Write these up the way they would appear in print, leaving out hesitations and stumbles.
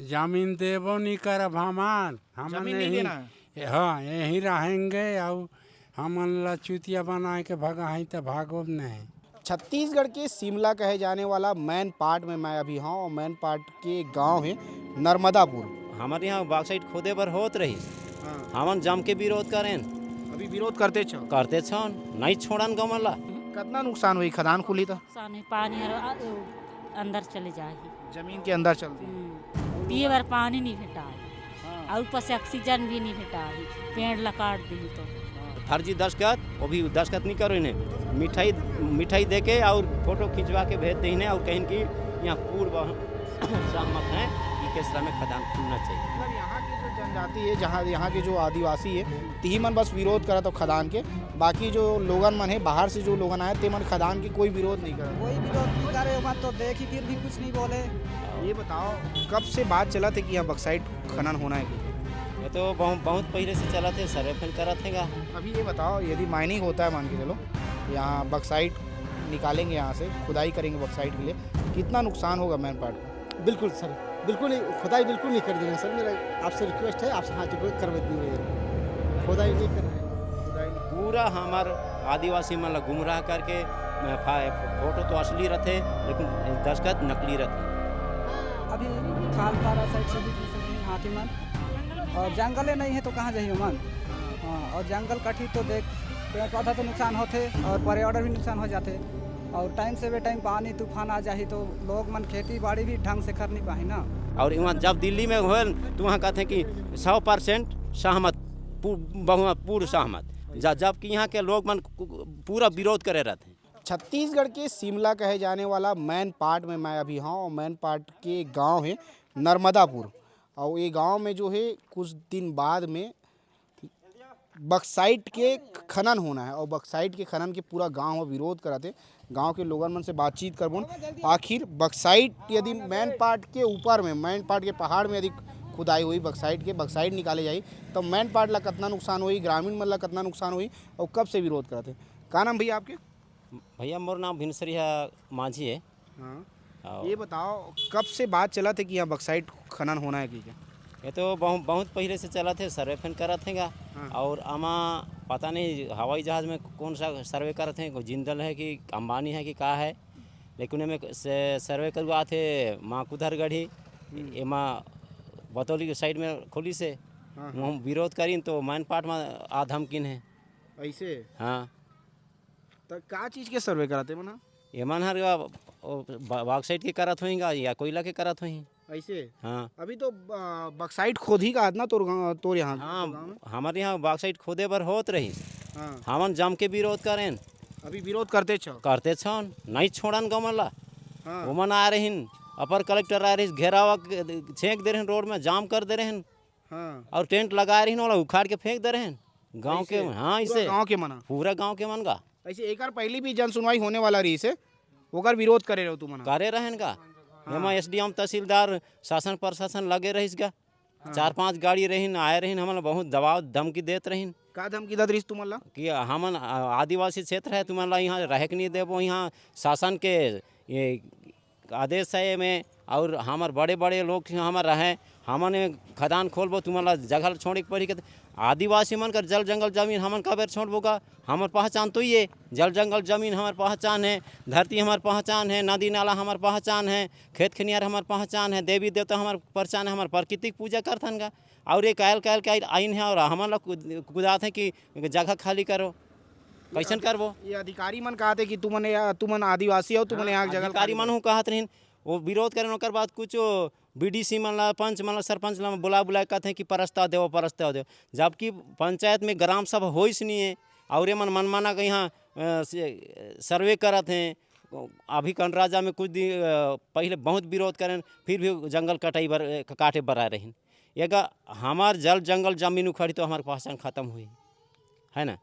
जमीन देबो नहीं करब हमान जमीन नहीं देना है। हाँ यहीं रहेंगे और हमन ला चुतिया बना के भगा है तो भागो नहीं। छत्तीसगढ़ के शिमला कहे जाने वाला मैन पार्ट में मैं अभी हूँ और मैन पार्ट के गांव है नर्मदापुर। हमारे यहाँ बॉक्साइट खोदे बर होत रही हाँ। हमन जम के विरोध करें अभी विरोध करते छन नहीं छोड़न गमला। कितना नुकसान हुई खदान खुली तो पानी अंदर चले जाए जमीन के अंदर चलती है। पिए बार पानी नहीं भेटा और ऊपर से ऑक्सीजन भी नहीं भेटा पेड़ ला काट दी तो फर्जी दस्खत वो भी दस्खत नहीं करो इन्हें मिठाई दे के और फोटो खिंचवा के भेज दे इन्हें और कहीं की यहाँ पूर्व सहमत हैं कि केसरा में खदान खुलना चाहिए। मतलब यहाँ की जो जनजाति है जहाँ यहाँ के जो आदिवासी है ती मन बस विरोध करा तो खदान के, बाकी जो लोगन मन है बाहर से जो लोगन आए ते मन खदान की कोई विरोध नहीं करा। कोई विरोध नहीं करे मत तो देखी फिर भी कुछ नहीं बोले। ये बताओ कब से बात चला थे कि यहाँ बक्साइट खनन होना है? ये तो बहुत पहले से चला थे सर्वे फिर करा थेगा। अभी ये बताओ यदि माइनिंग होता है मान के चलो यहाँ बक्साइट निकालेंगे यहाँ से खुदाई करेंगे बक्साइट के लिए कितना नुकसान होगा मैन पार्ट को? बिल्कुल सर बिल्कुल नहीं, खुदाई बिल्कुल नहीं कर देंगे सर। मेरा आपसे रिक्वेस्ट है आपसे हाथ जोड़ करवा दीजिए, खुदाई नहीं कर रहे। पूरा हमार आदिवासी मन गुमराह करके फोटो तो असली रहते लेकिन दस्खत नकली रहते। अभी खालपारा साइड से भी हाथी मन और जंगल नहीं है तो कहाँ जाइए मन। हाँ और जंगल कटी तो देख पेड़ पौधा तो नुकसान होते और पर्यावरण भी नुकसान हो जाते और टाइम से टाइम पानी तूफान आ जाए तो लोग मन खेती बाड़ी भी ढंग से कर नहीं पाए ना। और वहाँ जब दिल्ली में हुए तो वहाँ कहते हैं कि 100% सहमत पूर्ण सहमत, जबकि यहाँ के लोग मन पूरा विरोध करे रहते हैं। छत्तीसगढ़ के शिमला कहे जाने वाला मैन पार्ट में मैं अभी हूँ और मैन पार्ट के गांव है नर्मदापुर और ये गांव में जो है कुछ दिन बाद में बक्साइट के खनन होना है और बक्साइट के खनन के पूरा गांव विरोध कराते। गांव के लोगों मन से बातचीत करबो आखिर बक्साइट यदि मैन पार्ट के ऊपर में मैन पार्ट के पहाड़ में यदि खुदाई हुई बक्साइट निकाले जाए तो मैन पार्ट ला कितना नुकसान हुई, ग्रामीण मन ला कितना नुकसान हुई और कब से विरोध कराते? का नाम भैया आपके? भैया मोर नाम भिनसरिया माझी है। हाँ ये बताओ कब से बात चला थे कि यहाँ बक्साइट खनन होना है कि क्या? ये तो बहुत पहले से चला थे सर्वे फिर करा थेगा। हाँ। और आमा पता नहीं हवाई जहाज़ में कौन सा सर्वे करते हैं, जिंदल है कि अंबानी है कि का है, लेकिन में सर्वे करवा थे माँ कुदरगढ़ी एमा बतौली के साइड में खोली से हम विरोध करी तो मैन पार्ट में आधमकिन है ऐसे। हाँ तो का चीज़ के सर्वे कराते मना? एमन हर बॉक्साइट के करत होएगा या कोयला के करत होई ऐसे। हाँ अभी तो बक्साइट खोद ही का ना तोर यहाँ। हाँ हमारे यहाँ बॉक्साइट खोदे बर होत रही। हाँ हमन जम के विरोध करें अभी विरोध करते छन नहीं छोड़न गमला। हाँ। वमन आ रही अपर कलेक्टर आ रही घेरावा छेक दे रहे रोड में जाम कर दे रहे हाँ और टेंट लगा रही वाला उखाड़ के फेंक दे रहे गांव के। हाँ इसे गाँव के मना पूरा गांव के मन का ऐसे एक बार पहले भी जन सुनवाई होने वाला रही से ओकर विरोध करे रहो तुम मना करे रहन का। एमा एसडीएम तहसीलदार शासन प्रशासन लगे रहीस का। 4-5 गाड़ी रहीन आए रहीन हमन बहुत दबाव धमकी देत रहीन। का धमकी दत रही तुम ला कि हमन आदिवासी क्षेत्र है तुम ला यहाँ रह के नहीं देबो, यहाँ शासन के ये आदेश है में और हमार बड़े बड़े लोग हमार रहे हमन खदान खोलबो तुम ला जगह छोड़ के पड़ी के। आदिवासी मन कर जल जंगल जमीन हमन कबर छोड़बो का? हमार पहचान तो ये जल जंगल जमीन हमार पहचान है, धरती हमार पहचान है, नदी नाला हमार पहचान है, खेत खनियार हमार पहचान है, देवी देवता हमार पहचान है, हमार प्रकृतिक पूजा करथन का। और ये कायल के आइन है और हमन ला कुदात है कि जगह खाली करो, कैसन करबो? ये अधिकारी मन कहते कि तुमन आदिवासी हो तुमने यहाँ जगह अधिकारी मन हूँ कहत रहीन वो विरोध करें ओकर बाद कुछ बीडीसी मन ला पंच मन ला सरपंच ला बुला कहते हैं कि परस्ताव देव, जबकि पंचायत में ग्राम सभा होइस नहीं है और ये मनमाना के यहाँ सर्वे करत हैं। अभी कनराजा में कुछ दिन पहले बहुत विरोध करें फिर भी जंगल काटे बर आ रही एगा हमार जल जंगल जमीन उखड़ी तो हमारे पहचान खत्म हुई है ना।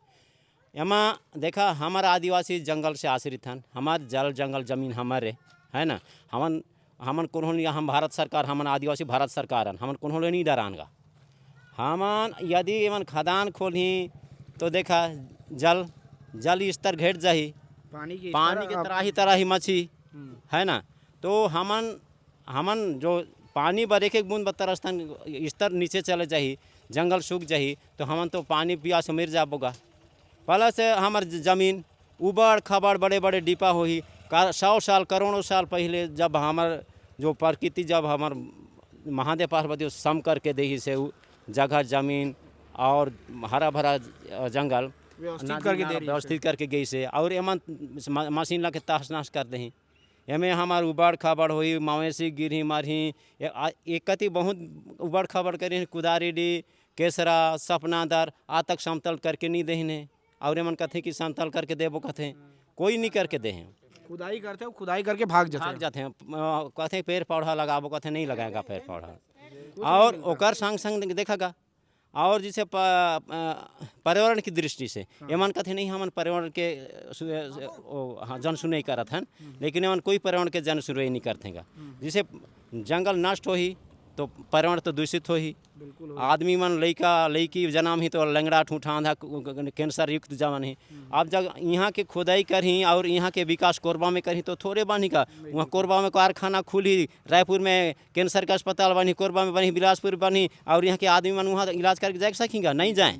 एमा देखा हमारा आदिवासी जंगल से आश्रित हन, हमार जल जंगल जमीन हमारे है ना। हमन कोनों हम भारत सरकार हमन आदिवासी भारत सरकार हन, हमन कोनों नहीं डरानगा। हमन यदि एमन खदान खोलही तो देखा जल स्तर घट जाही, पानी के तराही मछी है ना। तो हमन जो पानी बर एक एक बूंद बत्तर स्तर नीचे चले जाही, जंगल सूख जाही तो हमन तो पानी प्यास मिर जाबोगा। प्लस हमार जमीन उबड़ खबड़ बड़े बड़े डिपा होही। 100 साल करोड़ों साल पहले जब हमार जो प्रकृति जब हमार महादेव पार्वती सम करके दही से जगह जमीन और हरा भरा जंगल व्यवस्थित करके गई से, और एमन मशीन ला के तहस नहस कर दही। एमें हमार उबड़ खाबड़ हुई, मवेशी गिरही मारही, एक कति बहुत उबड़ खाबड़ करी, कुदारी डी केसरा सपनादार आ तक समतल करके नहीं दही, और एमन कथे कि समतल करके देबो, कथे कोई नहीं करके दे। खुदाई करते हो, खुदाई करके भाग जाते हैं, कथे पेड़ पौधा लगाबो, कथे नहीं लगाएगा पेड़ पौधा, और ओकर संग संग देखेगा। और जैसे पर्यावरण की दृष्टि से एमन कथे नहीं हमन पर्यावरण के जन सुनवाई करत हैं, लेकिन एमन कोई पर्यावरण के जन सुनवाई नहीं करते। जैसे जंगल नष्ट हो ही तो पर्यावरण तो दूषित हो ही। आदमी मन लड़का लड़की जन्म ही तो लंगड़ा ठूठा आंधा कैंसर युक्त जमन ही। अब जब यहाँ के खुदाई करही और यहाँ के विकास कोरबा में करही तो थोड़े बनी का, वहाँ कोरबा में कारखाना खुली, रायपुर में कैंसर का अस्पताल बनी, कोरबा में बनी, बिलासपुर बनी, और यहाँ के आदमी मन वहाँ इलाज करके जा सकेंगे? नहीं जाए,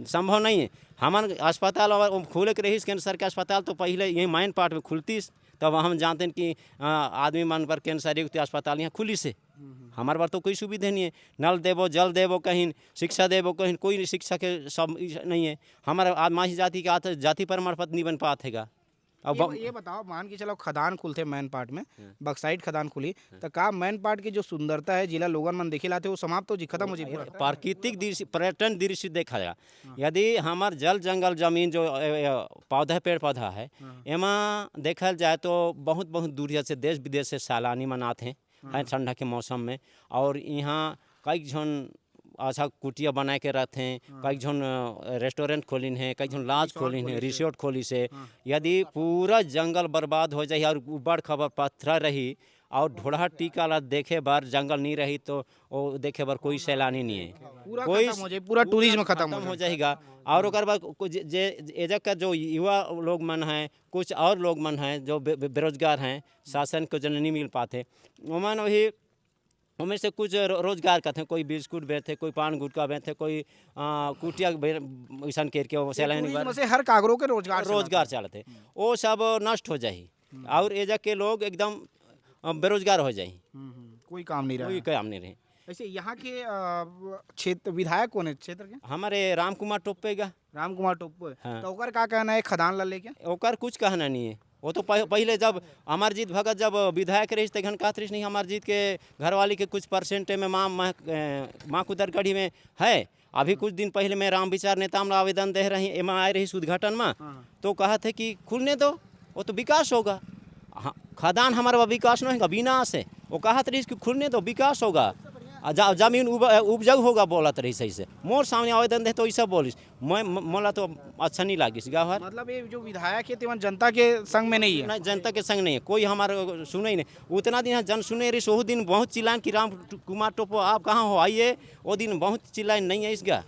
संभव नहीं है। हमारे अस्पताल और खुले के रही कैंसर के अस्पताल तो पहले यही माइन पार्ट में खुलती, तब हम जानते हैं कि आदमी मन पर कैंसर युक्त अस्पताल यहाँ खुली से। हमारे बार तो कोई सुविधा नहीं है, नल देवो, जल देवो, कहीं शिक्षा देवो, कहीं कोई शिक्षा के सब नहीं है। हमारा आदिवासी जाति का जाति प्रमाण पत्र नहीं बन पातेगा। अब ये बताओ, मान के चलो खदान खुलते मैन पार्ट में, बक्साइड खदान खुली तो का मैन पार्ट की जो सुंदरता है जिला लोगन मन देखे लाते वो समाप्त हो जी, खत्म हो जी? प्राकृतिक दृश्य, पर्यटन दृश्य देखा जाए, यदि हमार जल जंगल जमीन जो पौधा पेड़ पौधा है एमा देखल जाए तो बहुत बहुत दूरिया से देश विदेश से सैलानी मन आते हैं ठंडा के मौसम में, और यहाँ कई जन अच्छा कुटिया बना के रहते हैं, कई जन रेस्टोरेंट खोलिन है, कई जन लॉज खोलिन है, रिसोर्ट खोली से। यदि पूरा जंगल बर्बाद हो जाए और उबड़ खबर पत्थर रही और ढोढ़ा टीका ला देखे बार जंगल नहीं रही तो वो देखे बार कोई सैलानी नहीं है, कोई पूरा टूरिज्म खत्म हो जाएगा। और ओकर बाद एजक का जो युवा लोग मन हैं, कुछ और लोग मन हैं जो बेरोजगार हैं, शासन को जन नहीं मिल पाते, उमन वही उनमें से कुछ रोजगार करते हैं, कोई बिस्कुट बेचते, कोई पान गुटका बेचते, कोई कुटिया ऐसा करके सैलानी से हर कागरों के रोजगार चलते, वो सब नष्ट हो जाए और एजक के लोग एकदम बेरोजगार हो जाए, कोई काम नहीं रहा, कोई काम नहीं रहे। ऐसे यहाँ के क्षेत्र विधायक कौन है क्षेत्र के? हमारे राम कुमार टोप्पेगा। राम कुमार टोप्पे। हाँ। तो ओकर का कहना है खदान ला लेके? ओकर कुछ कहना नहीं है, वो तो पहले जब अमरजीत भगत जब विधायक रही तखन कहते रही नहीं अमरजीत के घरवाली के कुछ परसेंट में माँ कुदरगढ़ी में है। अभी कुछ दिन पहले मैं राम विचार नेता में आवेदन दे रही एम आए रही उद्घाटन में, तो कहा थे कि खुलने दो, वो तो विकास होगा। हाँ, खदान हमारा विकास नहीं होगा, विनाश है। वो कहा रही कि खुलने दो, विकास होगा, जमीन उपजाऊ होगा, बोला रही सही से। मोर सामने आवेदन दे तो ऐसा बोलिस, मैं मोला तो अच्छा नहीं लागिस गाँव। मतलब ये जो विधायक है तेवन जनता के संग में नहीं है? नहीं, जनता के संग नहीं है, कोई हमारे सुने ही नहीं। उतना दिन जन सुने रही, वो दिन बहुत चिल्लान कि राम कुमार टोप्पो आप कहाँ हो, आइए। वो दिन बहुत चिल्लाए नहीं है इसका।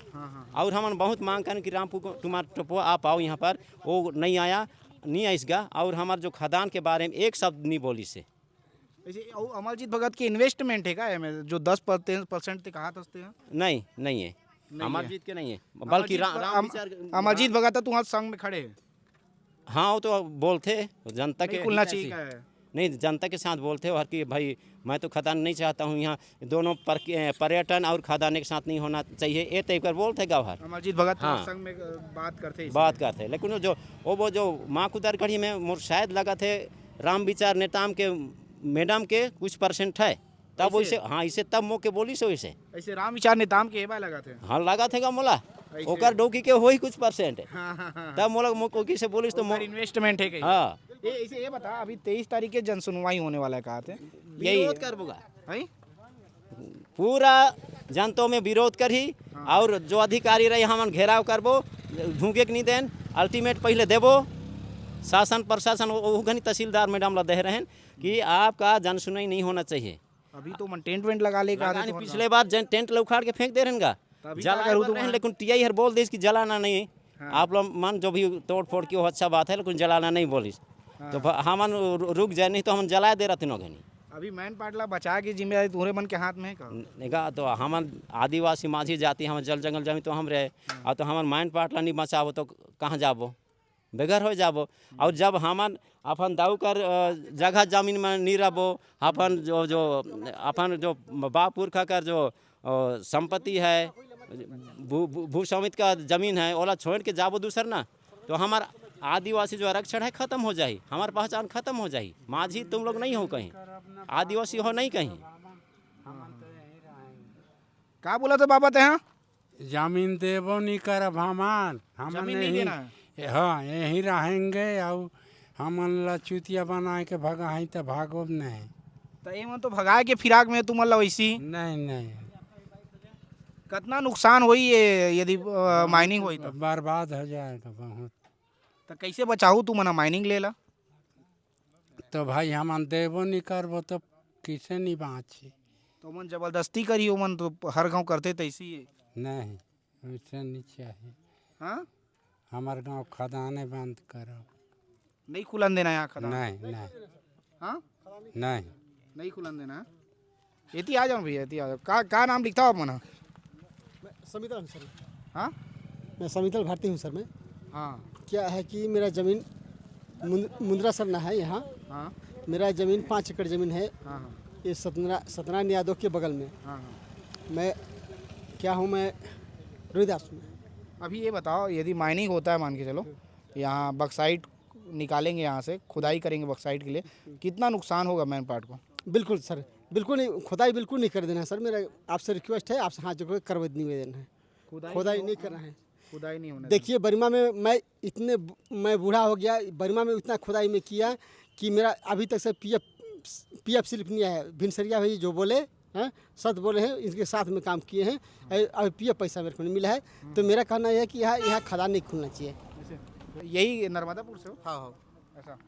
और हम बहुत मांग करें कि राम कुमार टोप्पो आप आओ यहाँ पर, वो नहीं आया, नहीं है इसका। और हमारे जो खदान के बारे में एक शब्द नहीं बोली से। अमरजीत भगत के इन्वेस्टमेंट है क्या में जो 10% कहा था? नहीं, नहीं है, अमरजीत के नहीं है, बल्कि अमरजीत भगत तो वहाँ संग में खड़े हैं। हाँ, वो तो बोलते जनता के खुलना चाहिए, नहीं जनता के साथ बोलते हो कि भाई मैं तो खदान नहीं चाहता हूँ, यहाँ दोनों पर्यटन और खदान के साथ नहीं होना चाहिए, ये तय कर बोलते गाँव। अमरजीत भगत हाँ, संग में बात करते, लेकिन वो जो माँ कुदरगढ़ी में मोर शायद लगा थे राम विचार नेताम के मैडम के कुछ परसेंट है, तब वैसे हाँ इसे तब मौके बोली से वैसे ऐसे राम विचार नेताम के लगा थे। हाँ, लगा थे का मोला ओकर डोकी के वही कुछ परसेंट है, तब मोला मौके से बोली तो इन्वेस्टमेंट है। हाँ, ये बता, अभी 23 तारीख के जन सुनवाई होने वाला है, कहा थे यही करबोगा पूरा जनता में विरोध करी, और जो अधिकारी रही हमन घेराव करबो, ढूंढे के नहीं देन, अल्टीमेट पहले देबो। शासन प्रशासन वो घनी तहसीलदार मैडम ला दे रहे हैं कि आपका जन सुनवाई नहीं होना चाहिए। अभी तो मन टेंट वेंट लगा लेगा, पिछले बार टेंट उखाड़ के फेंक दे रहे हैं, लेकिन टीआई हर बोल दे कि जलाना नहीं। आप लोग मन जो भी तोड़ फोड़ की वो अच्छा बात है, लेकिन जलाना नहीं बोलिस तो हम रुक जाए, नहीं तो हम जला दे रहे थे घनी। अभी मैन पाट ला बचा की जिम्मेदारी तुम्हारे मन के हाथ में है का? निगा तो हमन आदिवासी माझी जाति हम जल जंगल जमी तो हम रहे और तो हमन माइन पाटला नहीं बचाबो तो कहाँ जाबो, बेघर हो जाबो। और जब हमन अपन दाऊ कर जगह जमीन में नहीं रहबो, अपन जो बाप पुरखा कर जो संपत्ति है भू स्वामित्व का जमीन है ओला छोड़ के जाबो दूसर ना, तो हमारा आदिवासी जो आरक्षण है खत्म हो जाही, हमार पहचान खत्म हो जाही। माझी तुम लोग नहीं हो कहीं, आदिवासी हो नहीं कहीं। क्या बोला था बाबा ते? हाँ जमीन देबो नहीं करब हमान, जमीन नहीं देना है। हाँ यहीं रहेंगे और हमन ला चुतिया बना के भगा है तो भागो नहीं। तो ये तो भगाए के फिराक में तुम मतलब वैसी नहीं नहीं कितना नुकसान हुई ये यदि माइनिंग हुई तो? बर्बाद हो जाएगा बहुत। तो कैसे बचाऊ तू मना माइनिंग ले ला? तो भाई हमन देबो नहीं करबो तो किसे नहीं बाँची। तो मन जबरदस्ती करी हो मन तो हर गांव करते तैसी है। नहीं वैसे नहीं चाहिए। हाँ हमारे गांव खदाने बंद करो। नहीं खुलन देना यहाँ खदान? नहीं नहीं हाँ नहीं नहीं खुलन देना। एती आ जाओ भैया, एती आ जाओ। का नाम लिखता हो अपना? समितल हूँ सर। हाँ मैं समितल भारती हूँ सर। मैं हाँ क्या है कि मेरा ज़मीन मुंद्रा सरना है यहाँ। हाँ मेरा ज़मीन 5 एकड़ ज़मीन है। हाँ ये सत्यनारायण यादव के बगल में। हाँ। मैं क्या हूँ, मैं रोहिदास में। अभी ये बताओ यदि माइनिंग होता है, मान के चलो यहाँ बक्साइट निकालेंगे, यहाँ से खुदाई करेंगे बक्साइट के लिए, कितना नुकसान होगा मैन पार्ट को? बिल्कुल सर, बिल्कुल नहीं, खुदाई बिल्कुल नहीं कर देना है सर। मेरा आपसे रिक्वेस्ट है, आपसे हाथ जोड़ के करवा निवेदन है, खुदाई नहीं करना है। खुदाई नहीं होना। देखिए बरिमा में मैं बूढ़ा हो गया, बरिमा में इतना खुदाई में किया कि मेरा अभी तक से पीएफ स्लिप नहीं आया है। भिनसरिया भाई जो बोले हैं सद बोले हैं, इनके साथ में काम किए हैं, अभी पीएफ पैसा मेरे को नहीं मिला है। तो मेरा कहना यह है कि यहाँ खदान नहीं खुलना चाहिए। यही नर्मदापुर से हो? हाँ हाँ ऐसा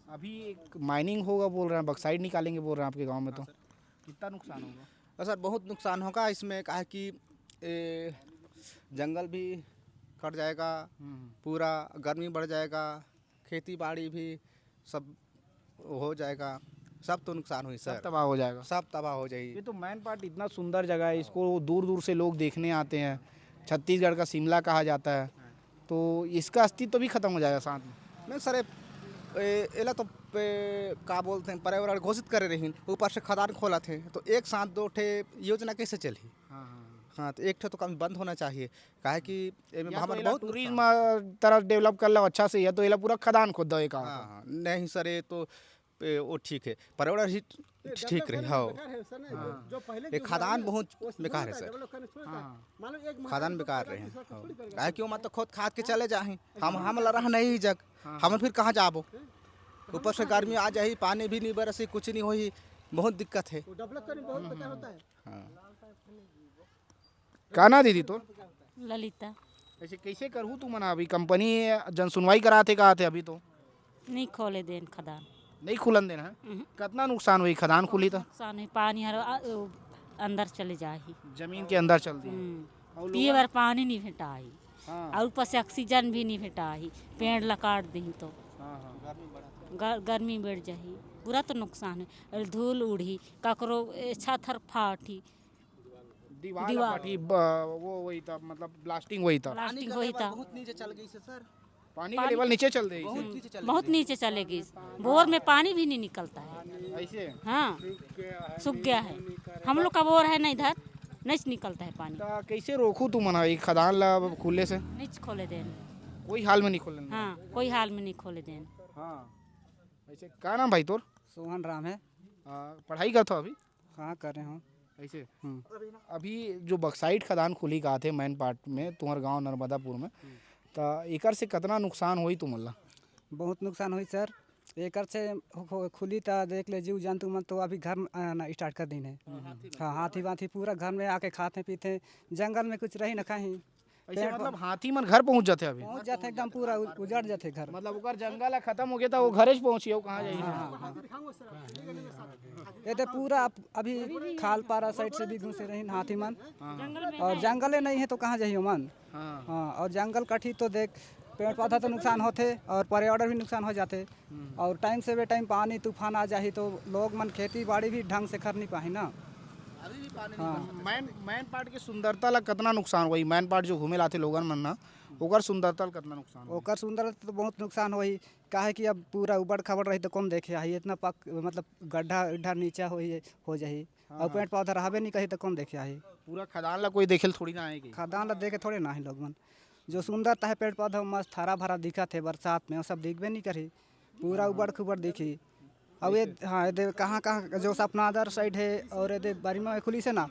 अभी एक माइनिंग होगा बोल रहे हैं, बक्साइट निकालेंगे बोल रहे हैं आपके गांव में, तो कितना नुकसान होगा? सर बहुत नुकसान होगा इसमें। कहा कि जंगल भी कट जाएगा, पूरा गर्मी बढ़ जाएगा, खेती बाड़ी भी सब हो जाएगा, सब तो नुकसान हुई सर, सब तबाह हो जाएगा। सब तबाह हो जाएगी। ये तो मैन पार्ट इतना सुंदर जगह है, इसको दूर दूर से लोग देखने आते हैं। छत्तीसगढ़ का शिमला कहा जाता है, तो इसका अस्तित्व भी खत्म हो जाएगा साथ में। नहीं सर, एला तो का बोलते हैं पर्यावरण घोषित करे रही, ऊपर से खदान खोला थे, तो एक साथ 2 ठे योजना कैसे चली? हाँ तो एक ठे तो काम बंद होना चाहिए। काहे कि हमारे बहुत टूरिज्म तरफ डेवलप कर लो अच्छा से, या तो ये पूरा खदान खोद दो एक। हाँ नहीं सर, ये तो वो ठीक है, पर्यावरण ही ठीक रहे। हाँ ये खदान बहुत बेकार है सर, खदान बेकार रहे हैं। काहे कि मत तो खुद खाद के चले जाए, हम रह नहीं जग, हम फिर कहाँ जाबो? ऊपर से गर्मी आ जाही, पानी भी नहीं बरसी, कुछ नहीं होही, बहुत दिक्कत है। का ना दीदी तो ललिता। ऐसे कैसे करूँ तू मना? अभी कंपनी जन सुनवाई कराते कहा थे, अभी तो नहीं खोले देन खदान, नहीं खुलन देना है। कितना नुकसान हुई खदान खुली तो? नुकसान है, पानी हर अंदर चले जाही, जमीन के अंदर चल दी। पिए बार पानी नहीं भेटाई, हाँ। और ऊपर से ऑक्सीजन भी नहीं भेटाई। पेड़ ला काट दी तो गर्मी बढ़ जाही, पूरा तो नुकसान है। धूल उड़ी, ककरो छाथर फाटी, दीवार फटी, वो वही था, मतलब ब्लास्टिंग वही था। प्लास्टिक होई था, बहुत नीचे चल गई सर, पानी का लेवल नीचे चल रही बहुत नीचे चलेगी। बोर में पानी भी नहीं निकलता है। ऐसे। हाँ सूख गया है, हम लोग का बोर है ना, इधर नहीं निकलता है पानी। तो कैसे रोकू तू मना ये खदान ला खुले से? नहीं खोले देन, कोई हाल में नहीं खोलने। हाँ कोई हाल में नहीं खोले देन। हाँ ऐसे। क्या नाम भाई तोर? सोहन राम है। पढ़ाई करता अभी? हाँ कर रहे हूँ। ऐसे। अभी जो बक्साइट खदान खुली का थे मैन पार्ट में तुम्हारे गांव नर्मदापुर में, तो एकर से कितना नुकसान हुई तुमला? बहुत नुकसान हुई सर। एकर से खुली तो देख ले जीव जंतु मन तो अभी घर आना स्टार्ट कर दी है। हाँ हाथी वाथी पूरा घर में आके खाते पीते, जंगल में कुछ रही न कहीं। ऐसे मतलब हाथी मन घर पहुंच जाते अभी? पहुंच जाते एकदम पूरा उजड़ जाते घर। मतलब ओकर जंगल खत्म हो गया था, वो घरे पहुंची हो कहाँ जाइए? ये तो पूरा अभी खाल पारा साइड से भी घुसे रही हाथी मन, और जंगले नहीं है तो कहाँ जाइए मन। हाँ और जंगल कटी तो देख पेड़ पौधा तो नुकसान होते और पर्यावरण भी नुकसान हो जाते और टाइम से टाइम पानी तूफान आ जाए तो लोग मन खेती बाड़ी भी ढंग से कर नहीं पाए ना। मैन पार्ट की सुंदरता ला कितना नुकसान हुई? मैन पार्ट जो घूमे लाते लोगन मन ना ओकर सुंदरता ला कितना नुकसान हुई? ओकर सुंदरता तो बहुत नुकसान हुई काहे कि अब पूरा उबड़ खाबड़ रही तो कौन देखे आई इतना पक मतलब गड्ढा उड्ढा नीचा हो जाही और पेड़ पौधा रहबे नहीं कही तो कौन देखे आई। पूरा खदान ला कोई देखे थोड़ी ना आएगी। खदान ला देखे थोड़े ना ही लोग मन जो सुंदरता है पेड़ पौधा मस्त हरा भरा दिखा थे बरसात में वो सब दिखबे नहीं करी पूरा उबड़ खुबड़ दिखी। अब ये हाँ ये कहाँ कहाँ जो सपनादर साइड है और ये बारीमा में खुली से ना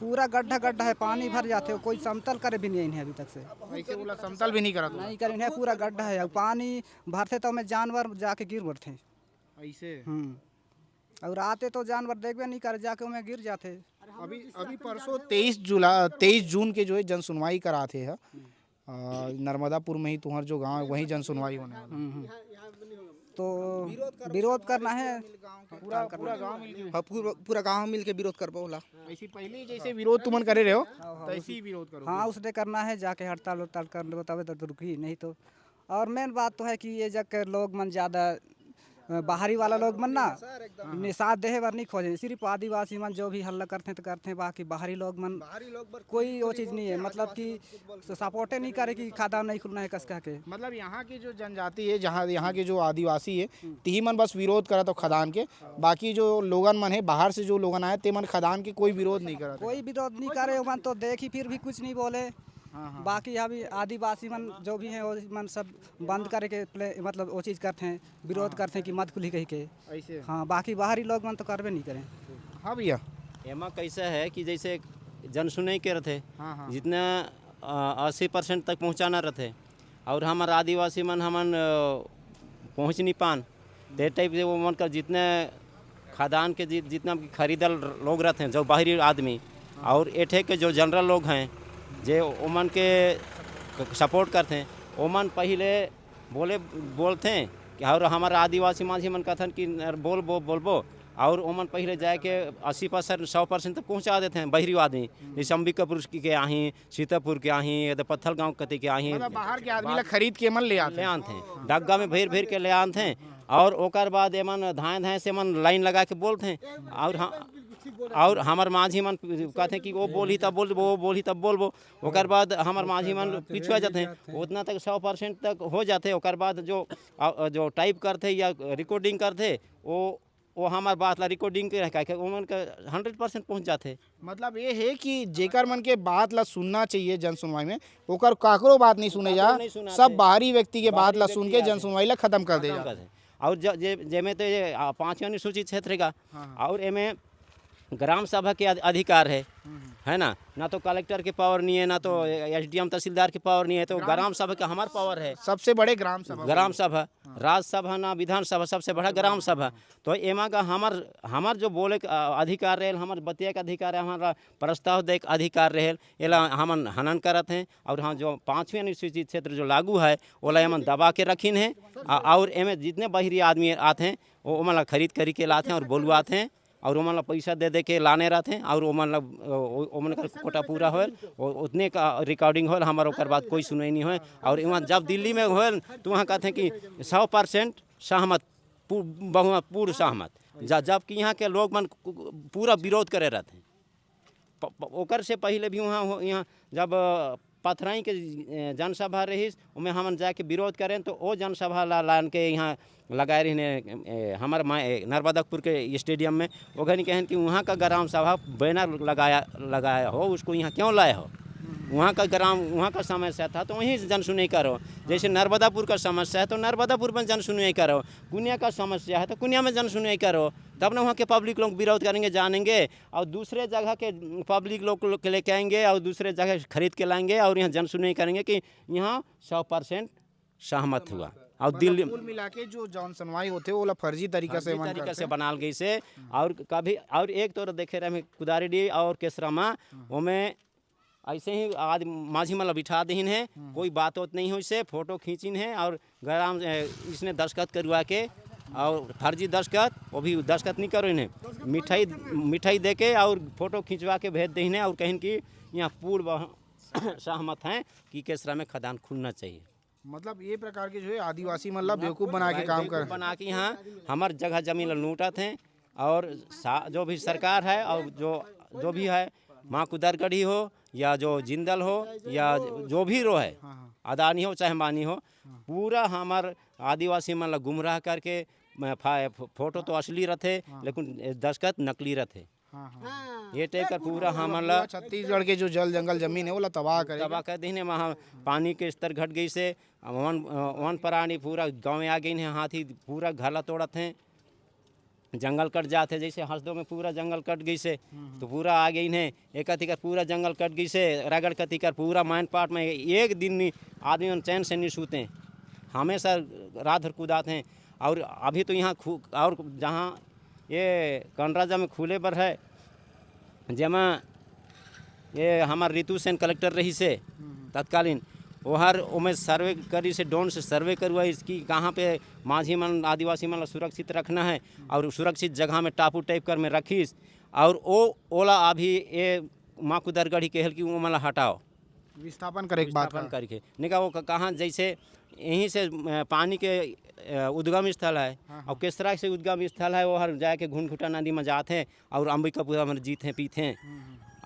पूरा गड्ढा गड्ढा है पानी भर जाते हो कोई समतल करे भी नहीं है अभी तक से। ऐसे बोला समतल भी नहीं करा तू? नहीं करे पूरा गड्ढा है पानी भरते तो हमें जानवर जाके गिर पड़ते ऐसे और आते तो जानवर देखबे नहीं करे जाके हमें गिर जाते। अभी परसों 23 जून के जो है जन सुनवाई कराते हैं नर्मदापुर में ही तुम्हारा जो गांव है वहीं जन सुनवाई होने वाला है। तो विरोध करना है पूरा गांव मिलके हाँ पूरा गाँव मिल के विरोध कर बोला। ऐसी पहले जैसे विरोध तुमन करे रहे हो ऐसे ही विरोध करो। हाँ उसने करना है जाके हड़ताल उड़ताल कर लो तब तो रुकी नहीं तो। और मेन बात तो है कि ये जग लोग मन ज़्यादा बाहरी वाला लोग मन ना निषाद देहे बर नहीं खोजे सिर्फ आदिवासी मन जो भी हल्ला करते हैं तो करते हैं बाकी बाहरी लोग मन कोई वो चीज़ नहीं है मतलब कि सपोर्टे नहीं करे कि खदान नहीं खुलना है कस कह के। मतलब यहाँ की जो जनजाति है जहाँ यहाँ के जो आदिवासी है ती मन बस विरोध करा तो खदान के बाकी जो लोगन मन है बाहर से जो लोगन आए ते मन खदान के कोई विरोध नहीं करा कोई विरोध नहीं करे मन तो देखी फिर भी कुछ नहीं बोले। बाकी अभी आदिवासी मन जो भी हैं वो मन सब बंद करके मतलब वो चीज़ करते हैं विरोध करते हैं कि मत खुली कही के ऐसे। हाँ बाकी बाहरी लोग मन तो करबे नहीं करें। हाँ भैया एमा कैसा है कि जैसे जन सुनई के रहते जितना 80% तक पहुँचाना रहते और हमारे आदिवासी मन हमन पहुँच नहीं पान दे टाइप से वो मन कर जितने खादान के जितना खरीदल लोग रहते हैं जो बाहरी आदमी और एठे के जो जनरल लोग हैं जे ओमन के सपोर्ट करते हैं ओमन पहले बोलते हैं कि और हमारा आदिवासी माझी मन कथन कि बोलबो और ओमन पहले जाके 80% 100% तक पहुँचा देते हैं बाहरी आदमी जैसे अंबिकापुर के आही सीतापुर के आही पत्थल गाँव कते के आही बाहर के आदमी ला खरीद के मन ले आते हैं डग्गा में भर के ले आते हैं और ओकर बाद एमन धाए से मन लाइन लगा के बोलते हैं और हमार माझी मन कहते हैं कि वो बोली तब बोलबो ओकर बाद हमार माझी मन पिछुआ जाते हैं उतना तक 100% तक हो जाते हैं। ओकर बाद जो टाइप करते या रिकॉर्डिंग करते वो हमार बात ला रिकॉर्डिंग के रखा मन का 100% पहुँच जाते। मतलब ये है कि जेकर मन के बात ला सुनना चाहिए जन सुनवाई में ओकर काकरो बात नहीं सुने जा सब बाहरी व्यक्ति के बात ला सुन के जन सुनवाई ला खत्म कर दे और जेमे तो 5 अनुसूचित क्षेत्र का और एमे ग्राम सभा के अधिकार है ना तो कलेक्टर के पावर नहीं है ना तो एसडीएम तहसीलदार के पावर नहीं है तो ग्राम सभा का हमार पावर है सबसे बड़े ग्राम सभा राज्यसभा ना विधानसभा सबसे बड़ा ग्राम सभा। तो एमा का हमार जो बोले अधिकार रहे हमार बतिया का अधिकार है हमारा प्रस्ताव दे अधिकार रहे एला हमन हनन करत हैं और हाँ जो 5वीं अनुसूचित क्षेत्र जो लागू है ओला हमन दबा के रखिन है और एमे जितने बाहरी आदमी आते हैं वो मतलब खरीद करी के लाते हैं और बोलवाते हैं और ओमन ला पैसा दे के लाने रहते हैं और ओमन का कोटा पूरा होल उतने का रिकॉर्डिंग होल हमारे ओकर बाद कोई सुनवाई नहीं हो। और वहाँ जब दिल्ली में होल तो वहाँ कहते हैं कि 100% सहमत पूर्ण सहमत जबकि यहाँ के लोग मन पूरा विरोध करे रहते हैं। ओकर से पहले भी वहाँ यहाँ जब पथराई के जनसभा रही उमें हम जाके विरोध करें तो वो जनसभा लान के यहाँ लगाए रही हमारे नर्मदापुर के स्टेडियम में वो कहनी कहन कि वहाँ का ग्राम सभा बैनर लगाया हो उसको यहाँ क्यों लाए हो वहाँ का समस्या था तो वहीं जन सुनवाई करो। जैसे नर्मदापुर का समस्या है तो नर्मदापुर में जन सुनवाई करो, कुनिया का समस्या है तो कुनिया में जन सुनवाई करो, तब ना वहाँ के पब्लिक लोग विरोध करेंगे जानेंगे और दूसरे जगह के पब्लिक लोग के लेके आएंगे और दूसरे जगह खरीद के लाएंगे और यहाँ जन सुनवाई करेंगे कि यहाँ 100% सहमत हुआ। और दिल्ली कुल मिला के जो जन सुनवाई होते वो फर्जी तरीका से बनाल गई से और कभी और एक तो देखे रहे कुदारीडी और केसरामा वो में ऐसे ही आज माझी मतलब बिठा दीन है कोई बात होत नहीं हो इससे फोटो खींचिन है और ग्राम इसने दस्तखत करवा के और फर्जी दस्तखत वो भी दस्तखत नहीं करो इन्हें मिठाई दे के और फोटो खिंचवा के भेज दीन है और कहीं कि यहाँ पूर्ण सहमत हैं कि केसरा में खदान खुलना चाहिए। मतलब ये प्रकार के जो है आदिवासी मतलब बेवकूफ़ बना के काम कर बना के यहाँ हमार जगह जमीन लूटत हैं। और जो भी सरकार है और जो भी है माँ कुदरगढ़ी हो या जो जिंदल हो या जो भी रो है, अदानी हो चाहे अंबानी हो, पूरा हमार आदिवासी मतलब गुमराह करके फोटो तो असली रहते लेकिन दस्खत नकली रहते। ये टाइप का पूरा हमारा छत्तीसगढ़ के जो जल जंगल जमीन है वो तबाह कर दी वहाँ पानी के स्तर घट गई से वन प्राणी पूरा गाँव में आ गई है। हाथी पूरा घाला तोड़त हैं, जंगल कट जाते जैसे हंसदो में पूरा जंगल कट गई से तो पूरा आ गई है। एक अतिकर पूरा जंगल कट गई से रगड़ कतिकर पूरा माइन पाट में एक दिन नहीं आदमी चैन से नहीं सोते हैं, हमेशा रात भर कूदाते हैं। और अभी तो यहाँ और जहाँ ये कनराजा में खुले पर है जेमा ये हमारे ऋतु सेन कलेक्टर रही से तत्कालीन वो हर उमें सर्वे करी से डोन से सर्वे करवाई इसकी कहाँ पे माझी मन आदिवासी मन सुरक्षित रखना है और सुरक्षित जगह में टापू टाइप कर में रखीस। और वो ओला अभी ये माँ कुदरगढ़ी कहल की वो मतलब हटाओ विस्थापन करे करके निका वो कहाँ जैसे यहीं से पानी के उद्गम स्थल है और केसरा से उद्गम स्थल है वो हर जाके घुनघुटा नदी में जाते हैं और अंबिकापुरा में जीते पीते हैं।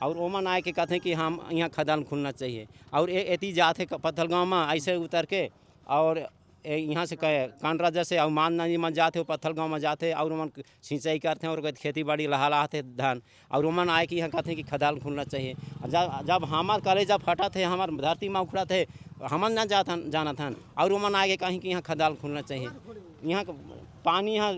और ओमन आए के कहते हैं कि हम यहाँ खदान खुलना चाहिए और एती जाते पत्थलगाँव में ऐसे उतर के और यहाँ से कानराजा से और मान नदी में जाते पत्थलगाँव में जाते और उमन सिंचाई करते हैं और खेती बाड़ी लहाते धान और उमन आए कि यहाँ कहते हैं कि खदान खुलना चाहिए। जब हमार कॉलेज जब फटा थे हमार धरती में उखड़ा थे हमन ना जाना था और उमन आगे कहीं कि यहाँ खदान खुलना चाहिए। यहाँ पानी यहाँ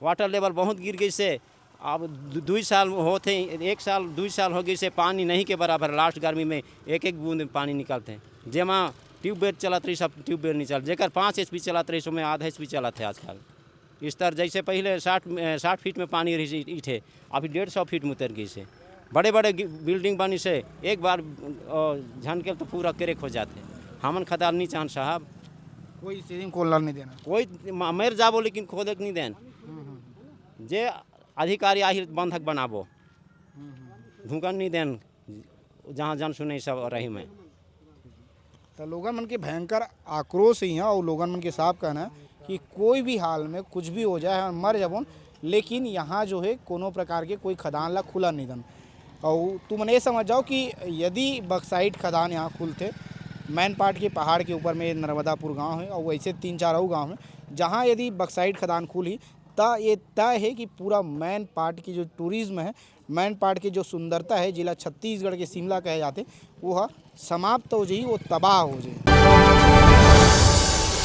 वाटर लेवल बहुत गिर गई से अब 2 साल होते 1 साल 2 साल हो गई से पानी नहीं के बराबर लास्ट गर्मी में एक बूंद पानी निकालते हैं। जेमा ट्यूबवेल चलत रही सब ट्यूबवेल नहीं चल जेकर 5 HP चलत रही उसमें आधा HP चलत है आजकल। इस तरह जैसे पहले 60 फीट में पानी रही थे अभी 150 फीट में उतर गई से। बड़े बड़े बिल्डिंग बनी से एक बार झनके तो पूरा क्रेक हो जाते। हमन खदान नहीं चाहन साहब, कोई सीलिंग खोलना नहीं देना, कोई मर जाबो लेकिन खोदे नहीं देन। जे अधिकारी आही बंधक बनाबो धुकन नहीं देन जहाँ जन सुने सब रही में। तो लोगन मन के भयंकर आक्रोश ही है और लोगन मन के साफ कहना है कि कोई भी हाल में कुछ भी हो जाए मर जाबो लेकिन यहाँ जो है कोनो प्रकार के कोई खदान ला खुला नहीं दन। और तुम ये समझ जाओ कि यदि बक्साइट खदान यहाँ खुलते मैन पाट के पहाड़ के ऊपर में नर्मदापुर गांव है और वैसे 3-4 और गांव में जहाँ यदि बक्साइट खदान खुली तो ये तय है कि पूरा मैन पाट की जो टूरिज्म है, मैन पाट की जो सुंदरता है जिला छत्तीसगढ़ के शिमला कहे जाते वो समाप्त हो जाए, वो तबाह हो जाए।